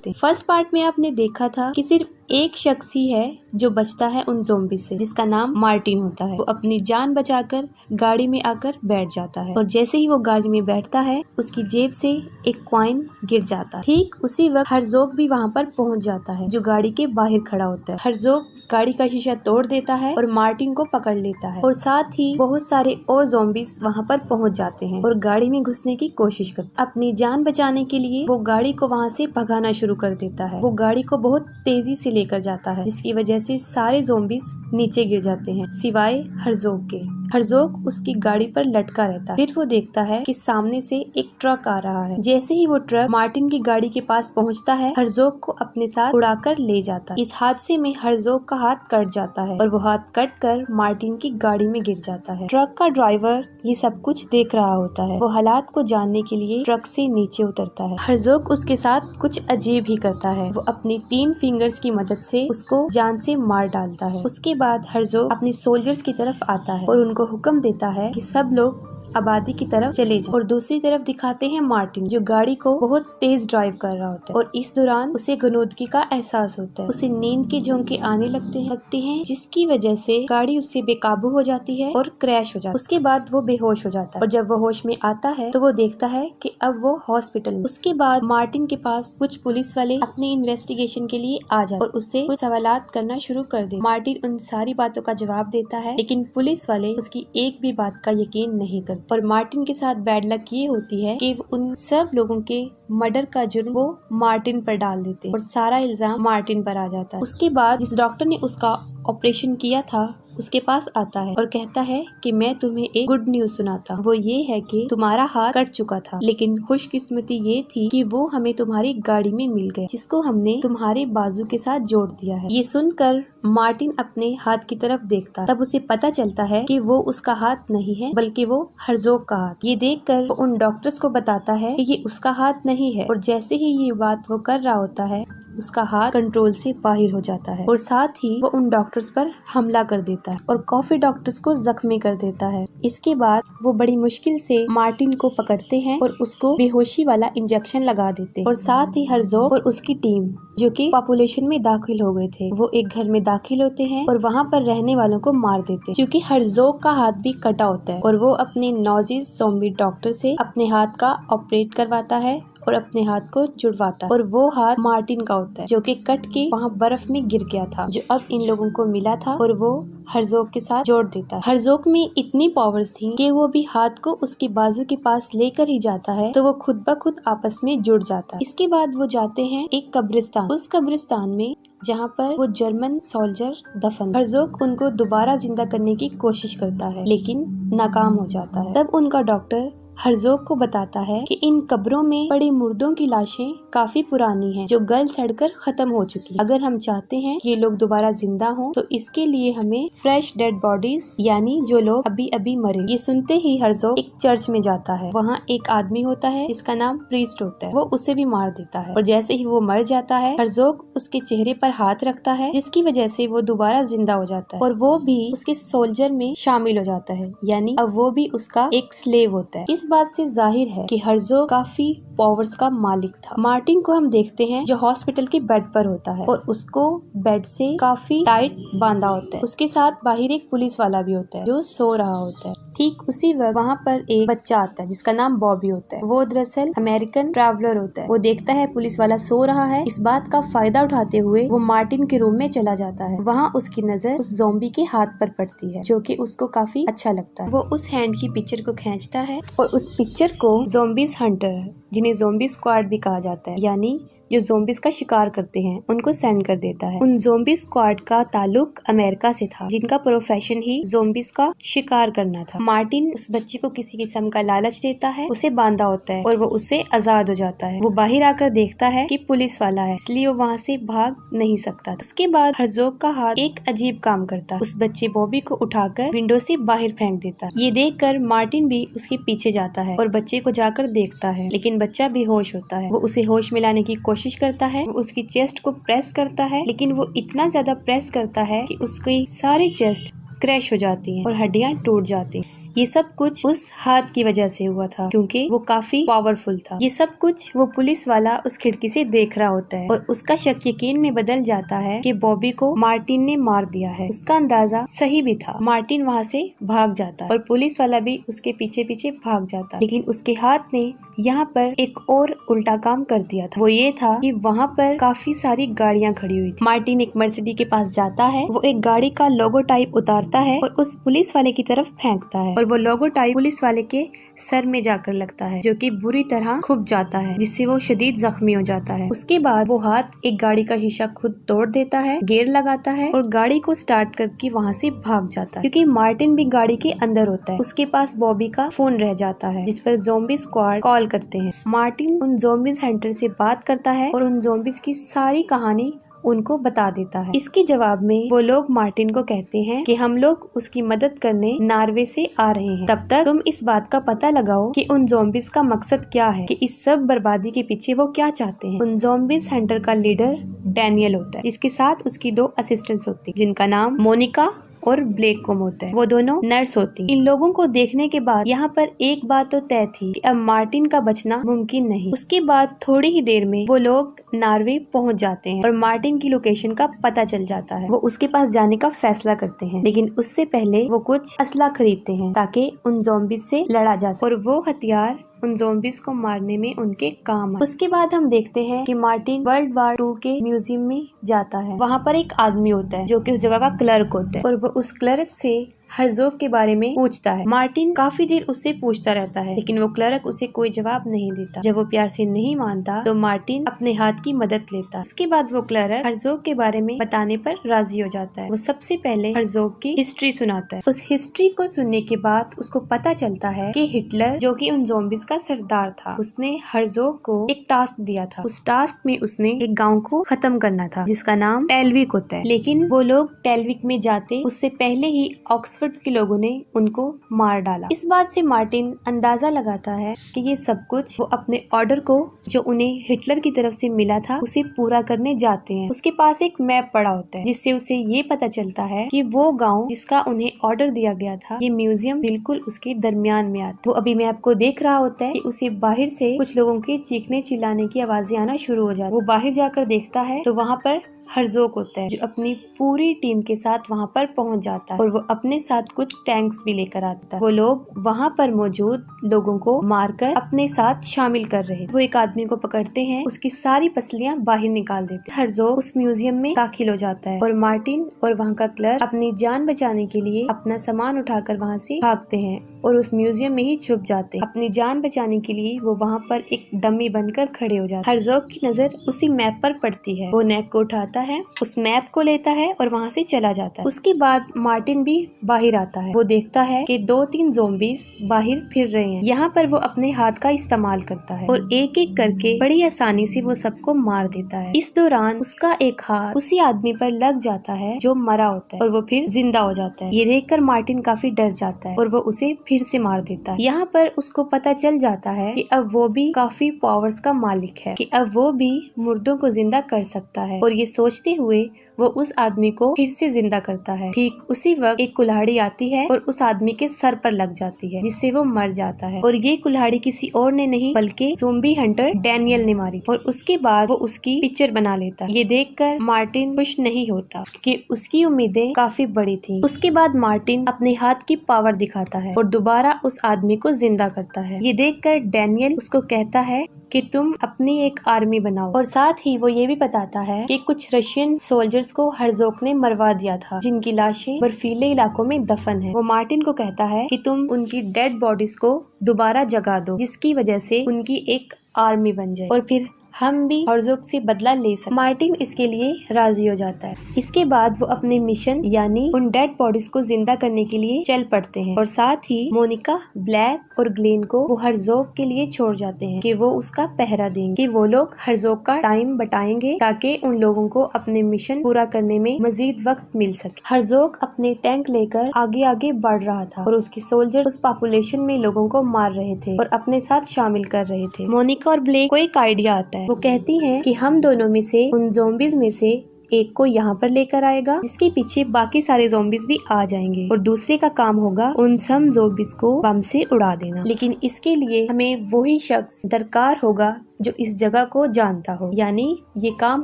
करते हैं। First part में आपने देखा था कि सिर्फ एक शख्स ही है जो बचता है उन ज़ॉम्बी से, जिसका नाम मार्टिन होता है। वो अपनी जान बचाकर गाड़ी में आकर बैठ जाता है और जैसे ही वो गाड़ी में बैठता है उसकी जेब से एक कॉइन गिर जाता है। ठीक उसी वक्त हर्ज़ोग भी वहाँ पर पहुँच जाता है जो गाड़ी के बाहर खड़ा होता है। हर्ज़ोग गाड़ी का शीशा तोड़ देता है और मार्टिन को पकड़ लेता है और साथ ही बहुत सारे और ज़ॉम्बीज वहाँ पर पहुँच जाते हैं और गाड़ी में घुसने की कोशिश करते हैं। अपनी जान बचाने के लिए वो गाड़ी को वहाँ से भगाना शुरू कर देता है। वो गाड़ी को बहुत तेजी से लेकर जाता है जिसकी वजह से सारे ज़ॉम्बीज नीचे गिर जाते हैं सिवाय हर्ज़ोग के। हर्ज़ोग उसकी गाड़ी पर लटका रहता है। फिर वो देखता है कि सामने से एक ट्रक आ रहा है। जैसे ही वो ट्रक मार्टिन की गाड़ी के पास पहुंचता है हर्ज़ोग को अपने साथ उड़ाकर ले जाता है। इस हादसे में हर्ज़ोग का हाथ कट जाता है और वो हाथ कट कर मार्टिन की गाड़ी में गिर जाता है। ट्रक का ड्राइवर ये सब कुछ देख रहा होता है। वो हालात को जानने के लिए ट्रक से नीचे उतरता है। हर्ज़ोग उसके साथ कुछ अजीब ही करता है। वो अपनी 3 फिंगर्स की मदद से उसको जान से मार डालता है। उसके बाद हर्ज़ोग अपने सोल्जर्स की तरफ आता है और उनको हुक्म देता है कि सब लोग आबादी की तरफ चले जाएं। और दूसरी तरफ दिखाते हैं मार्टिन जो गाड़ी को बहुत तेज ड्राइव कर रहा होता है और इस दौरान उसे गनोदगी का एहसास होता है। उसे नींद के झोंके आने लगते हैं जिसकी वजह से गाड़ी उससे बेकाबू हो जाती है और क्रैश हो जाती है। उसके बाद वो बेहोश हो जाता है और जब वो होश में आता है तो वो देखता है कि अब वो हॉस्पिटल में। उसके बाद मार्टिन के पास कुछ पुलिस वाले अपने इन्वेस्टिगेशन के लिए आ जाते और उससे कुछ सवालात करना शुरू कर दे। मार्टिन उन सारी बातों का जवाब देता है लेकिन पुलिस वाले उसकी एक भी बात का यकीन नहीं करते और मार्टिन के साथ बैड लक ये होती है कि उन सब लोगों के मर्डर का जुर्म वो मार्टिन पर डाल देते हैं और सारा इल्जाम मार्टिन पर आ जाता है। उसके बाद जिस डॉक्टर ने उसका ऑपरेशन किया था उसके पास आता है और कहता है कि मैं तुम्हें एक गुड न्यूज सुनाता हूँ। वो ये है कि तुम्हारा हाथ कट चुका था लेकिन खुशकिस्मती ये थी कि वो हमें तुम्हारी गाड़ी में मिल गया जिसको हमने तुम्हारे बाजू के साथ जोड़ दिया है। ये सुनकर मार्टिन अपने हाथ की तरफ देखता तब उसे पता चलता है कि वो उसका हाथ नहीं है बल्कि वो हर्ज़ोग का हाथ। ये देखकर वो उन डॉक्टर्स को बताता है कि ये उसका हाथ नहीं है और जैसे ही ये बात वो कर रहा होता है उसका हाथ कंट्रोल से बाहर हो जाता है और साथ ही वो उन डॉक्टर्स पर हमला कर देता है और काफी डॉक्टर्स को जख्मी कर देता है। इसके बाद वो बड़ी मुश्किल से मार्टिन को पकड़ते हैं और उसको बेहोशी वाला इंजेक्शन लगा देते हैं और साथ ही हर्ज़ोग और उसकी टीम जो कि पॉपुलेशन में दाखिल हो गए थे वो एक घर में दाखिल होते हैं और वहाँ पर रहने वालों को मार देते हैं क्योंकि हर्ज़ोग का हाथ भी कटा होता है और वो अपने नौजीज ज़ॉम्बी डॉक्टर से अपने हाथ का ऑपरेट करवाता है और अपने हाथ को जुड़वाता है और वो हाथ मार्टिन का होता है जो कि कट के वहाँ बर्फ में गिर गया था जो अब इन लोगों को मिला था और वो हर्ज़ोग के साथ जोड़ देता है। हर्ज़ोग में इतनी पावर्स थी कि वो भी हाथ को उसके बाजू के पास लेकर ही जाता है तो वो खुद ब खुद आपस में जुड़ जाता है। इसके बाद वो जाते हैं एक कब्रिस्तान। उस कब्रिस्तान में जहाँ पर वो जर्मन सोल्जर दफन। हर्ज़ोग उनको दोबारा जिंदा करने की कोशिश करता है लेकिन नाकाम हो जाता है। तब उनका डॉक्टर हर्ज़ोग को बताता है कि इन कब्रों में पड़े मुर्दों की लाशें काफी पुरानी हैं जो गल सड़कर खत्म हो चुकी हैं। अगर हम चाहते हैं कि ये लोग दोबारा जिंदा हों तो इसके लिए हमें फ्रेश डेड बॉडीज यानी जो लोग अभी अभी मरे। ये सुनते ही हर्ज़ोग एक चर्च में जाता है। वहाँ एक आदमी होता है जिसका नाम प्रीस्ट होता है। वो उसे भी मार देता है और जैसे ही वो मर जाता है हर्ज़ोग उसके चेहरे पर हाथ रखता है जिसकी वजह से वो दोबारा जिंदा हो जाता है और वो भी उसके सोल्जर में शामिल हो जाता है यानी अब वो भी उसका एक स्लेव होता है। इस बात से जाहिर है कि हर्ज़ोग काफी पावर्स का मालिक था। मार्टिन को हम देखते हैं जो हॉस्पिटल के बेड पर होता है और उसको बेड से काफी टाइट बांधा होता है। उसके साथ बाहर एक पुलिस वाला भी होता है जो सो रहा होता है। ठीक उसी वक्त वहाँ पर एक बच्चा आता है जिसका नाम बॉबी होता है। वो दरअसल अमेरिकन ट्रैवलर होता है। वो देखता है पुलिस वाला सो रहा है। इस बात का फायदा उठाते हुए वो मार्टिन के रूम में चला जाता है। वहाँ उसकी नजर उस ज़ॉम्बी के हाथ पर पड़ती है जो कि उसको काफी अच्छा लगता है। वो उस हैंड की पिक्चर को खींचता है और उस पिक्चर को ज़ॉम्बीज हंटर जिन्हें ज़ॉम्बी स्क्वाड भी कहा जाता है यानी जो ज़ॉम्बीज का शिकार करते हैं उनको सेंड कर देता है। उन ज़ॉम्बी स्क्वाड का ताल्लुक अमेरिका से था जिनका प्रोफेशन ही ज़ॉम्बीज का शिकार करना था। मार्टिन उस बच्चे को किसी किस्म का लालच देता है, उसे बांधा होता है और वो उससे आजाद हो जाता है। वो बाहर आकर देखता है कि पुलिस वाला है इसलिए वो वहाँ से भाग नहीं सकता। उसके बाद हर्ज़ोग का हाथ एक अजीब काम करता है। उस बच्चे बॉबी को उठाकर विंडो से बाहर फेंक देता है। ये देखकर मार्टिन भी उसके पीछे जाता है और बच्चे को जाकर देखता है लेकिन बच्चा बेहोश होता है। वो उसे होश में लाने की कोशिश करता है। वो उसकी चेस्ट को प्रेस करता है लेकिन वो इतना ज्यादा प्रेस करता है कि उसकी सारी चेस्ट क्रैश हो जाती है और हड्डियां टूट जाती हैं। ये सब कुछ उस हाथ की वजह से हुआ था क्योंकि वो काफी पावरफुल था। ये सब कुछ वो पुलिस वाला उस खिड़की से देख रहा होता है और उसका शक यकीन में बदल जाता है कि बॉबी को मार्टिन ने मार दिया है। उसका अंदाजा सही भी था। मार्टिन वहाँ से भाग जाता है और पुलिस वाला भी उसके पीछे पीछे भाग जाता है, लेकिन उसके हाथ ने यहाँ पर एक और उल्टा काम कर दिया था। वो ये था कि वहाँ पर काफी सारी गाड़ियाँ खड़ी हुई थी। मार्टिन एक मर्सिडीज के पास जाता है, वो एक गाड़ी का लोगो टाइप उतारता है और उस पुलिस वाले की तरफ फेंकता है और वो लोगो टाइप पुलिस वाले के सर में जाकर लगता है, जो कि बुरी तरह खुब जाता है, जिससे वो शदीद जख्मी हो जाता है। उसके बाद वो हाथ एक गाड़ी का शीशा खुद तोड़ देता है, गियर लगाता है और गाड़ी को स्टार्ट करके वहाँ से भाग जाता है, क्योंकि मार्टिन भी गाड़ी के अंदर होता है। उसके पास बॉबी का फोन रह जाता है जिस पर ज़ॉम्बी स्क्वाड कॉल करते हैं। मार्टिन उन ज़ॉम्बीज हंटर से बात करता है और उन ज़ॉम्बीज की सारी कहानी उनको बता देता है। इसके जवाब में वो लोग मार्टिन को कहते हैं कि हम लोग उसकी मदद करने नॉर्वे से आ रहे हैं, तब तक तुम इस बात का पता लगाओ कि उन ज़ॉम्बीज का मकसद क्या है, कि इस सब बर्बादी के पीछे वो क्या चाहते हैं। उन ज़ॉम्बीज हंटर का लीडर डैनियल होता है, जिसके साथ उसकी 2 असिस्टेंट्स होती है जिनका नाम मोनिका और ब्लेक कोम होता है। वो दोनों नर्स होती। इन लोगों को देखने के बाद यहाँ पर एक बात तो तय थी कि अब मार्टिन का बचना मुमकिन नहीं। उसके बाद थोड़ी ही देर में वो लोग नॉर्वे पहुँच जाते हैं और मार्टिन की लोकेशन का पता चल जाता है। वो उसके पास जाने का फैसला करते हैं, लेकिन उससे पहले वो कुछ असला खरीदते हैं ताकि उन ज़ॉम्बीज से लड़ा जा सके और वो हथियार उन ज़ॉम्बीज को मारने में उनके काम है। उसके बाद हम देखते हैं कि मार्टिन वर्ल्ड वार 2 के म्यूजियम में जाता है। वहाँ पर एक आदमी होता है जो कि उस जगह का क्लर्क होता है और वो उस क्लर्क से हर्ज़ोग के बारे में पूछता है। मार्टिन काफी देर उससे पूछता रहता है, लेकिन वो क्लर्क उसे कोई जवाब नहीं देता। जब वो प्यार से नहीं मानता तो मार्टिन अपने हाथ की मदद लेता। उसके बाद वो क्लर्क हर्ज़ोग के बारे में बताने पर राजी हो जाता है। वो सबसे पहले हर्ज़ोग की हिस्ट्री सुनाता है। उस हिस्ट्री को सुनने के बाद उसको पता चलता है कि हिटलर, जो कि उन ज़ॉम्बीज का सरदार था, उसने हर्ज़ोग को एक टास्क दिया था। उस टास्क में उसने एक गाँव को खत्म करना था जिसका नाम टेलविक होता है, लेकिन वो लोग टेलविक में जाते उससे पहले ही ऑक्सफोर्ड के लोगों ने उनको मार डाला। इस बात से मार्टिन अंदाजा लगाता है कि ये सब कुछ वो अपने ऑर्डर को जो उन्हें हिटलर की तरफ से मिला था उसे पूरा करने जाते हैं। उसके पास एक मैप पड़ा होता है जिससे उसे ये पता चलता है कि वो गांव जिसका उन्हें ऑर्डर दिया गया था, ये म्यूजियम बिल्कुल उसके दरमियान में आता। वो अभी मैप को देख रहा होता है कि उसे बाहर से कुछ लोगों के चीखने चिल्लाने की आवाजें आना शुरू हो जाती। वो बाहर जाकर देखता है तो वहाँ पर हर्ज़ोग होता है जो अपनी पूरी टीम के साथ वहाँ पर पहुँच जाता है और वो अपने साथ कुछ टैंक्स भी लेकर आता है। वो लोग वहाँ पर मौजूद लोगों को मारकर अपने साथ शामिल कर रहे। वो एक आदमी को पकड़ते हैं, उसकी सारी पसलियाँ बाहर निकाल देते हैं। हर्ज़ोग उस म्यूजियम में दाखिल हो जाता है और मार्टिन और वहाँ का क्लर्क अपनी जान बचाने के लिए अपना सामान उठाकर वहाँ से भागते हैं और उस म्यूजियम में ही छुप जाते हैं। अपनी जान बचाने के लिए वो वहाँ पर एक डमी बनकर खड़े हो जाते हैं। हर्ज़ोग की नजर उसी मैप पर पड़ती है। वो नेक को उठाता है, उस मैप को लेता है और वहाँ से चला जाता है। उसके बाद मार्टिन भी बाहर आता है। वो देखता है कि 2-3 ज़ॉम्बीज बाहर फिर रहे हैं। यहाँ पर वो अपने हाथ का इस्तेमाल करता है और एक एक करके बड़ी आसानी से वो सबको मार देता है। इस दौरान उसका एक हाथ उसी आदमी पर लग जाता है जो मरा होता है और वो फिर जिंदा हो जाता है। ये देखकर मार्टिन काफी डर जाता है और वो उसे फिर से मार देता है। यहाँ पर उसको पता चल जाता है कि अब वो भी काफी पावर्स का मालिक है, कि अब वो भी मुर्दों को जिंदा कर सकता है और ये सोचते हुए वो उस आदमी को फिर से जिंदा करता है। ठीक उसी वक्त एक कुल्हाड़ी आती है और उस आदमी के सर पर लग जाती है जिससे वो मर जाता है और ये कुल्हाड़ी किसी और ने नहीं बल्कि ज़ॉम्बी हंटर डैनियल ने मारी और उसके बाद वो उसकी पिक्चर बना लेता है। ये देखकर मार्टिन खुश नहीं होता क्योंकि उसकी उम्मीदें काफी बड़ी थी। उसके बाद मार्टिन अपने हाथ की पावर दिखाता है और दोबारा उस आदमी को जिंदा करता है। ये देखकर डैनियल उसको कहता है कि तुम अपनी एक आर्मी बनाओ और साथ ही वो ये भी बताता है कि कुछ रशियन सोल्जर्स को हर्ज़ोग ने मरवा दिया था जिनकी लाशें बर्फीले इलाकों में दफन है। वो मार्टिन को कहता है कि तुम उनकी डेड बॉडीज को दोबारा जगा दो जिसकी वजह से उनकी एक आर्मी बन जाए और फिर हम भी हर्ज़ोग से बदला ले सकते। मार्टिन इसके लिए राजी हो जाता है। इसके बाद वो अपने मिशन यानी उन डेड बॉडीज को जिंदा करने के लिए चल पड़ते हैं और साथ ही मोनिका, ब्लैक और ग्लेन को वो हर्ज़ोग के लिए छोड़ जाते हैं कि वो उसका पहरा देंगे, कि वो लोग हर्ज़ोग का टाइम बटाएंगे ताकि उन लोगों को अपने मिशन पूरा करने में मजीद वक्त मिल सके। हर्ज़ोग अपने टैंक लेकर आगे आगे बढ़ रहा था और उसके सोल्जर उस पॉपुलेशन में लोगों को मार रहे थे और अपने साथ शामिल कर रहे थे। मोनिका और ब्लेक को एक आइडिया आता है। वो कहती हैं कि हम दोनों में से उन ज़ॉम्बीज में से एक को यहाँ पर लेकर आएगा जिसके पीछे बाकी सारे ज़ॉम्बीज भी आ जाएंगे और दूसरे का काम होगा उन सब ज़ॉम्बीज को बम से उड़ा देना। लेकिन इसके लिए हमें वही शख्स दरकार होगा जो इस जगह को जानता हो, यानी ये काम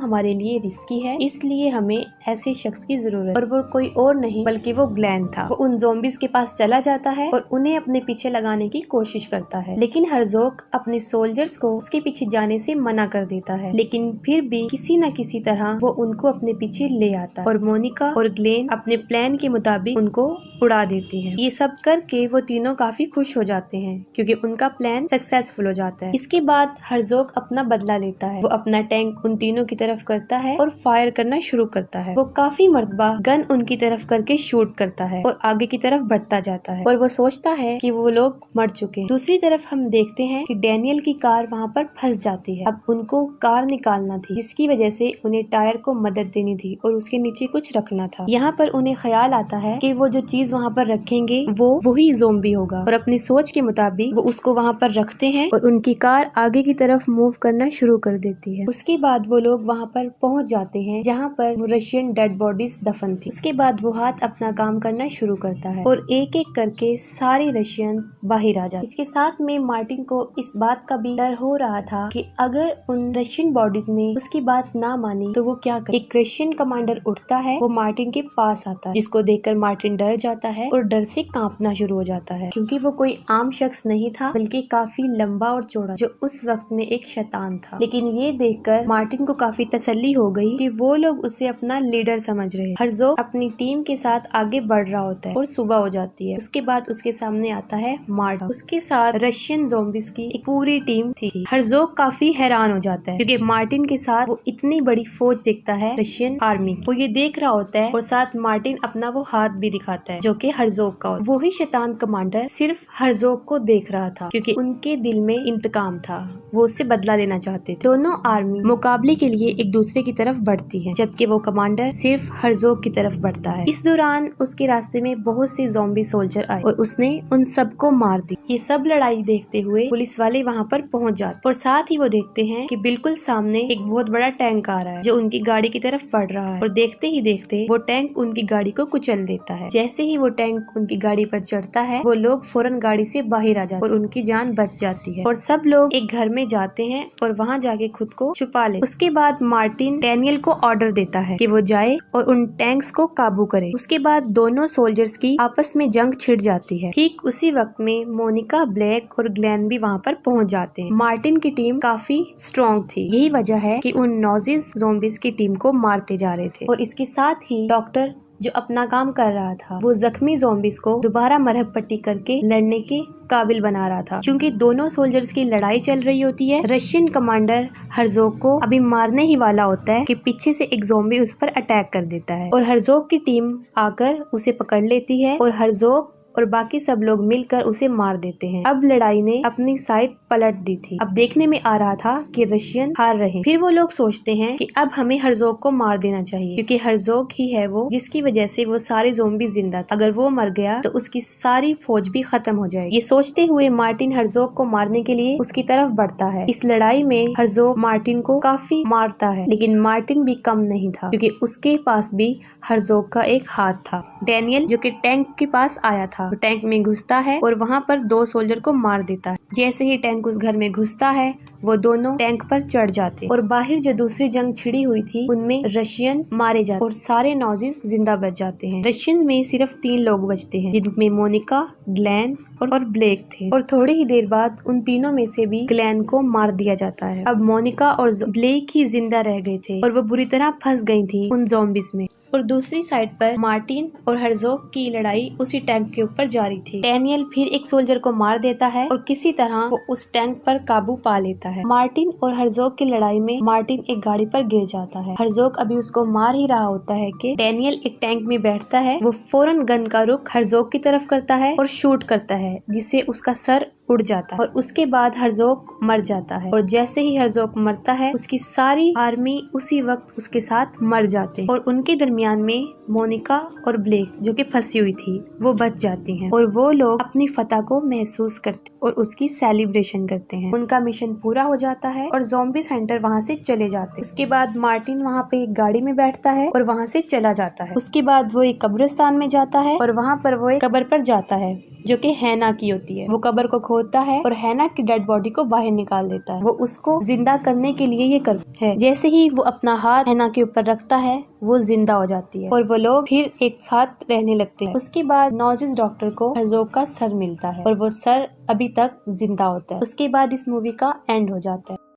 हमारे लिए रिस्की है, इसलिए हमें ऐसे शख्स की जरूरत। और वो कोई और नहीं बल्कि वो ग्लेन था। वो उन ज़ॉम्बीज के पास चला जाता है और उन्हें अपने पीछे लगाने की कोशिश करता है, लेकिन हर्ज़ोग अपने सोल्जर्स को उसके पीछे जाने से मना कर देता है। लेकिन फिर भी किसी न किसी तरह वो उनको अपने पीछे ले आता है और मोनिका और ग्लेन अपने प्लान के मुताबिक उनको उड़ा देती हैं। ये सब करके वो तीनों काफी खुश हो जाते हैं क्योंकि उनका प्लान सक्सेसफुल हो जाता है। इसके बाद हर्ज़ोग अपना बदला लेता है। वो अपना टैंक उन तीनों की तरफ करता है और फायर करना शुरू करता है। वो काफी मर्तबा गन उनकी तरफ करके शूट करता है और आगे की तरफ बढ़ता जाता है और वो सोचता है कि वो लोग मर चुके हैं। दूसरी तरफ हम देखते हैं कि डैनियल की कार वहाँ पर फंस जाती है। अब उनको कार निकालना थी जिसकी वजह से उन्हें टायर को मदद देनी थी और उसके नीचे कुछ रखना था। यहाँ पर उन्हें ख्याल आता है कि वो जो चीज वहाँ पर रखेंगे वो वही ज़ॉम्बी होगा और अपनी सोच के मुताबिक वो उसको वहाँ पर रखते हैं और उनकी कार आगे की तरफ मूव करना शुरू कर देती है। उसके बाद वो लोग वहाँ पर पहुँच जाते हैं जहाँ पर वो रशियन डेड बॉडीज दफन थी। उसके बाद वो हाथ अपना काम करना शुरू करता है और एक एक करके सारे रशियंस बाहर आ जाते। इसके साथ में मार्टिन को इस बात का भी डर हो रहा था कि अगर उन रशियन बॉडीज ने उसकी बात ना मानी तो वो क्या करे। एक रशियन कमांडर उठता है, वो मार्टिन के पास आता है जिसको देखकर मार्टिन डर जाता है और डर से कांपना शुरू हो जाता है क्योंकि वो कोई आम शख्स नहीं था बल्कि काफी लंबा और चौड़ा जो उस वक्त में एक शैतान था। लेकिन ये देखकर मार्टिन को काफी तसल्ली हो गई कि वो लोग उसे अपना लीडर समझ रहे हैं। हर्ज़ोग अपनी टीम के साथ आगे बढ़ रहा होता है और सुबह हो जाती है। उसके बाद उसके सामने आता है मार्टा, उसके साथ रशियन ज़ॉम्बीज की एक पूरी टीम थी। हर्ज़ोग काफी हैरान हो जाता है क्योंकि मार्टिन के साथ वो इतनी बड़ी फौज देखता है रशियन आर्मी। वो ये देख रहा होता है और साथ मार्टिन अपना वो हाथ भी दिखाता है जो कि हर्ज़ोग का। वो ही शैतान कमांडर सिर्फ हर्ज़ोग को देख रहा था क्योंकि उनके दिल में इंतकाम था, वो उससे बदला लेना चाहते थे। दोनों आर्मी मुकाबले के लिए एक दूसरे की तरफ बढ़ती है जबकि वो कमांडर सिर्फ हर्ज़ोग की तरफ बढ़ता है। इस दौरान उसके रास्ते में बहुत से ज़ॉम्बी सोल्जर आए और उसने उन सबको मार दी। ये सब लड़ाई देखते हुए पुलिस वाले वहाँ पर पहुँच जाते और साथ ही वो देखते हैं कि बिल्कुल सामने एक बहुत बड़ा टैंक आ रहा है जो उनकी गाड़ी की तरफ बढ़ रहा है और देखते ही देखते वो टैंक उनकी गाड़ी को कुचल देता है। जैसे ही वो टैंक उनकी गाड़ी पर चढ़ता है वो लोग फौरन गाड़ी से बाहर आ जाते और उनकी जान बच जाती है और सब लोग एक घर में जाते हैं और वहाँ जाके खुद को छुपा ले। उसके बाद मार्टिन डैनियल को ऑर्डर देता है कि वो जाए और उन टैंक्स को काबू करे। उसके बाद दोनों सोल्जर्स की आपस में जंग छिड़ जाती है। ठीक उसी वक्त में मोनिका, ब्लैक और ग्लेन भी वहाँ पर पहुँच जाते हैं। मार्टिन की टीम काफी स्ट्रॉन्ग थी, यही वजह है कि उन नॉजिस ज़ॉम्बीज की टीम को मारते जा रहे थे और इसके साथ ही डॉक्टर जो अपना काम कर रहा था वो जख्मी ज़ॉम्बीज को दोबारा मरहम पट्टी करके लड़ने के काबिल बना रहा था। क्योंकि दोनों सोल्जर्स की लड़ाई चल रही होती है, रशियन कमांडर हर्ज़ोग को अभी मारने ही वाला होता है कि पीछे से एक ज़ॉम्बी उस पर अटैक कर देता है और हर्ज़ोग की टीम आकर उसे पकड़ लेती है और हर्ज़ोग और बाकी सब लोग मिलकर उसे मार देते हैं। अब लड़ाई ने अपनी साइड पलट दी थी। अब देखने में आ रहा था कि रशियन हार रहे। फिर वो लोग सोचते हैं कि अब हमें हर्ज़ोग को मार देना चाहिए क्योंकि हर्ज़ोग ही है वो जिसकी वजह से वो सारे ज़ॉम्बी जिंदा थे। अगर वो मर गया तो उसकी सारी फौज भी खत्म हो जाएगी। ये सोचते हुए मार्टिन हर्ज़ोग को मारने के लिए उसकी तरफ बढ़ता है। इस लड़ाई में हर्ज़ोग मार्टिन को काफी मारता है लेकिन मार्टिन भी कम नहीं था क्योंकि उसके पास भी हर्ज़ोग का एक हाथ था। डैनियल जो कि टैंक के पास आया था वो टैंक में घुसता है और वहाँ पर दो सोल्जर को मार देता है। जैसे ही टैंक उस घर में घुसता है वो दोनों टैंक पर चढ़ जाते और बाहर जो दूसरी जंग छिड़ी हुई थी उनमें रशियंस मारे जाते और सारे नॉजिस जिंदा बच जाते हैं। रशियंस में सिर्फ 3 लोग बचते हैं जिनमें मोनिका, ग्लेन और ब्लेक थे और थोड़ी ही देर बाद उन तीनों में से भी ग्लेन को मार दिया जाता है। अब मोनिका और ब्लेक ही जिंदा रह गए थे और वो बुरी तरह फंस गई थी उन ज़ॉम्बीज में। और दूसरी साइड पर मार्टिन और हर्ज़ोग की लड़ाई उसी टैंक के ऊपर जारी थी। डैनियल फिर एक सोल्जर को मार देता है और किसी तरह वो उस टैंक पर काबू पा लेता है। मार्टिन और हर्ज़ोग की लड़ाई में मार्टिन एक गाड़ी पर गिर जाता है। हर्ज़ोग अभी उसको मार ही रहा होता है कि डैनियल एक टैंक में बैठता है। वो फौरन गन का रुख हर्ज़ोग की तरफ करता है और शूट करता है जिससे उसका सर उड़ जाता है और उसके बाद हर्ज़ोग मर जाता है। और जैसे ही हर्ज़ोग मरता है उसकी सारी आर्मी उसी वक्त उसके साथ मर जाते हैं और उनके दरमियान में मोनिका और ब्लेक जो कि फंसी हुई थी वो बच जाती हैं और वो लोग अपनी फतह को महसूस करते और उसकी सेलिब्रेशन करते हैं। उनका मिशन पूरा हो जाता है और ज़ॉम्बीज़ हंटर वहाँ से चले जाते हैं। उसके बाद मार्टिन वहाँ पे एक गाड़ी में बैठता है और वहाँ से चला जाता है। उसके बाद वो एक कब्रिस्तान में जाता है और वहाँ पर वो एक कब्र पर जाता है जो कि हैना की होती है। वो कब्र को खोदता है और हैना की डेड बॉडी को बाहर निकाल देता है। वो उसको जिंदा करने के लिए ये करता है। जैसे ही वो अपना हाथ हैना के ऊपर रखता है वो जिंदा हो जाती है और वो लोग फिर एक साथ रहने लगते हैं। उसके बाद नॉजिस डॉक्टर को हर्ज़ोग का सर मिलता है और वो सर अभी तक जिंदा होता है। उसके बाद इस मूवी का एंड हो जाता है।